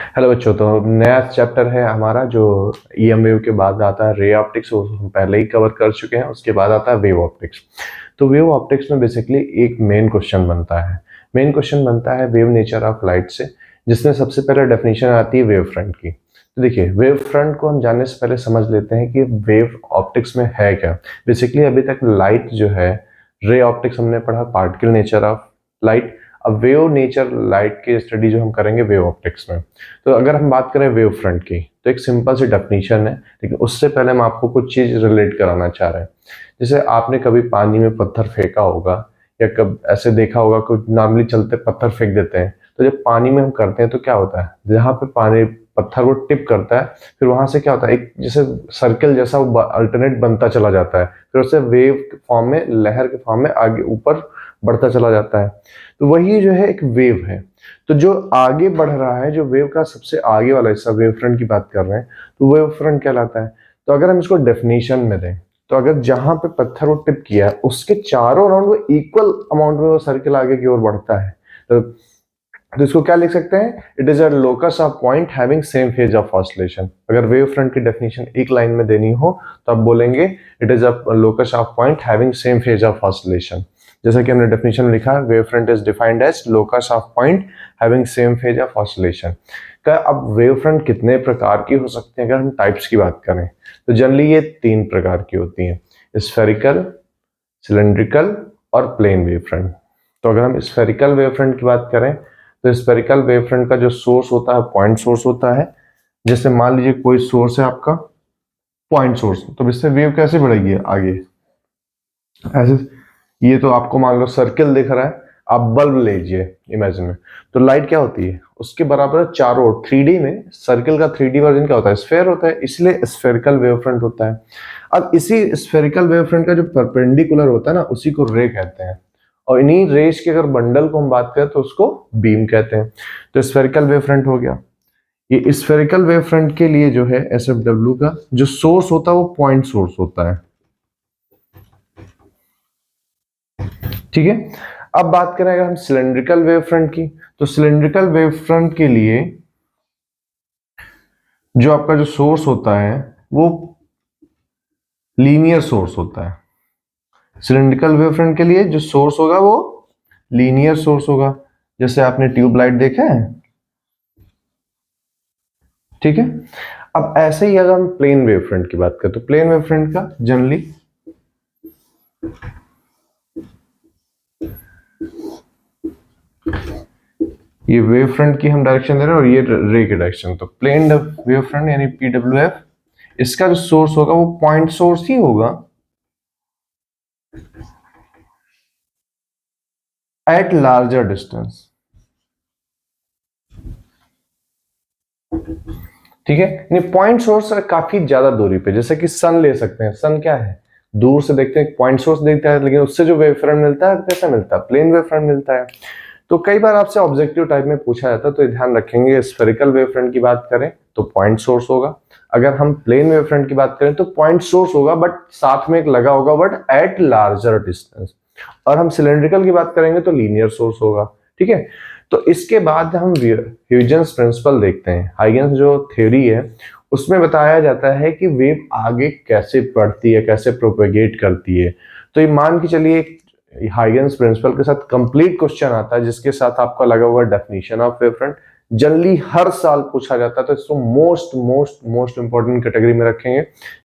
Hello बच्चों, तो नया चैप्टर है हमारा जो ईएम वेव के बाद आता है रे ऑप्टिक्स। वो हम पहले ही कवर कर चुके हैं। उसके बाद आता है वेव ऑप्टिक्स। तो वेव ऑप्टिक्स में बेसिकली एक मेन क्वेश्चन बनता है वेव नेचर ऑफ लाइट से, जिसमें सबसे पहले डेफिनेशन आती है वेव फ्रंट की। तो देखिए, वेव फ्रंट को हम जानने से पहले समझ लेते हैं कि वेव ऑप्टिक्स में है क्या। बेसिकली अभी तक लाइट जो है, रे ऑप्टिक्स हमने पढ़ा, पार्टिकल नेचर ऑफ लाइट। अब वेव नेचर लाइट की स्टडी जो हम करेंगे वेव ऑप्टिक्स में। तो अगर हम बात करें वेव फ्रंट की, तो एक सिंपल सी डेफिनेशन है, लेकिन उससे पहले हम आपको कुछ चीज रिलेट कराना चाह रहे हैं। जैसे आपने कभी पानी में पत्थर फेंका होगा, या कब ऐसे देखा होगा कि नॉर्मली चलते पत्थर फेंक देते हैं। तो जब पानी में हम करते हैं तो क्या होता है, जहाँ पे पानी पत्थर को टिप करता है, फिर वहां से क्या होता है, एक जैसे सर्कल जैसा वो अल्टरनेट बनता चला जाता है, फिर उससे वेव के फॉर्म में, लहर के फॉर्म में आगे ऊपर बढ़ता चला जाता है। तो वही जो है एक वेव है। तो जो आगे बढ़ रहा है, जो वेव का सबसे आगे वाला हिस्सा, वेव फ्रंट की बात कर रहे हैं, तो वेव फ्रंट कहलाता है। तो अगर हम इसको डेफिनेशन में दें, तो अगर जहां पे पत्थर वो टिप किया है उसके चारों राउंड वो इक्वल अमाउंट में वो सर्कल आगे की ओर बढ़ता है, तो इसको क्या लिख सकते हैं, it is a locus of point having same phase of oscillation. अगर वेव फ्रंट की डेफिनेशन एक लाइन में देनी हो तो आप बोलेंगे it is a locus of point having same phase of oscillation. जैसा कि हमने डेफिनेशन में लिखा है, wave front is defined as locus of point having same phase of oscillation. का अब वेव फ्रंट कितने प्रकार की हो सकते हैं, अगर हम टाइप्स की बात करें तो जनरली ये 3 प्रकार की होती हैं, स्फेरिकल, सिलेंड्रिकल और प्लेन वेव फ्रंट। तो अगर हम स्फेरिकल वेव फ्रंट की बात करें, तो स्फेरिकल वेव फ्रंट का जो सोर्स होता है पॉइंट सोर्स होता है। जैसे मान लीजिए कोई सोर्स है आपका, पॉइंट सोर्स, तो इससे वेव कैसे बढ़ेगी आगे, ऐसे। ये तो आपको मान लो सर्किल दिख रहा है, आप बल्ब लीजिए इमेजिन में, तो लाइट क्या होती है, उसके बराबर चारों ओर 3D में सर्किल का 3D वर्जन क्या होता है, स्फेयर होता है, इसलिए स्फेरिकल वेव फ्रंट होता है। अब इसी स्फेरिकल वेव फ्रंट का जो परपेंडिकुलर होता है ना, उसी को रे कहते हैं। और इन्हीं रेज के अगर बंडल को हम बात करें तो उसको बीम कहते हैं। तो स्फेरिकल वेव फ्रंट हो गया। ये स्फेरिकल वेव फ्रंट के लिए जो है एसएफडब्ल्यू का जो सोर्स होता है वो पॉइंट सोर्स होता है, ठीक है। अब बात करें अगर हम सिलेंड्रिकल वेव फ्रंट की, तो सिलेंड्रिकल वेव फ्रंट के लिए जो आपका जो सोर्स होता है वो लीनियर सोर्स होता है। सिलेंड्रिकल वेव फ्रंट के लिए जो सोर्स होगा वो लीनियर सोर्स होगा। जैसे आपने ट्यूबलाइट देखा है, ठीक है। अब ऐसे ही अगर हम प्लेन वेव फ्रंट की बात करें, तो प्लेन वेव फ्रंट का जनरली ये वेव फ्रंट की हम डायरेक्शन दे रहे हैं और ये रे की डायरेक्शन। तो प्लेन वेव फ्रंट यानी पीडब्ल्यूएफ, इसका जो सोर्स होगा वो पॉइंट सोर्स ही होगा एट लार्जर डिस्टेंस, ठीक है। यानी पॉइंट सोर्स काफी ज्यादा दूरी पे, जैसे कि सन ले सकते हैं। सन क्या है, दूर से देखते हैं, पॉइंट सोर्स देखता है, लेकिन उससे जो वेव फ्रंट मिलता है कैसा मिलता है, प्लेन वेव फ्रंट मिलता है। तो कई बार आपसे ऑब्जेक्टिव टाइप में पूछा जाता है, तो ध्यान रखेंगे स्फेरिकल वेव फ्रंट की बात करें तो पॉइंट सोर्स होगा, अगर हम प्लेन वेव फ्रंट की बात करें तो पॉइंट सोर्स होगा बट साथ में एक लगा होगा, बट एट लार्जर डिस्टेंस। और हम सिलेंड्रिकल की बात करेंगे तो लीनियर सोर्स होगा, ठीक है। तो इसके बाद हम ह्यूजेंस प्रिंसिपल देखते हैं। हाइगेंस जो थ्योरी है उसमें बताया जाता है कि वेव आगे कैसे बढ़ती है, कैसे प्रोपेगेट करती है। तो ये मान के चलिए हाइगेंस प्रिंसिपल के साथ कंप्लीट क्वेश्चन आता है, जिसके साथ आपका लगा हुआ definition of wave front. Generally हर साल पूछा जाता है, तो इसको most most most important category में रखेंगे।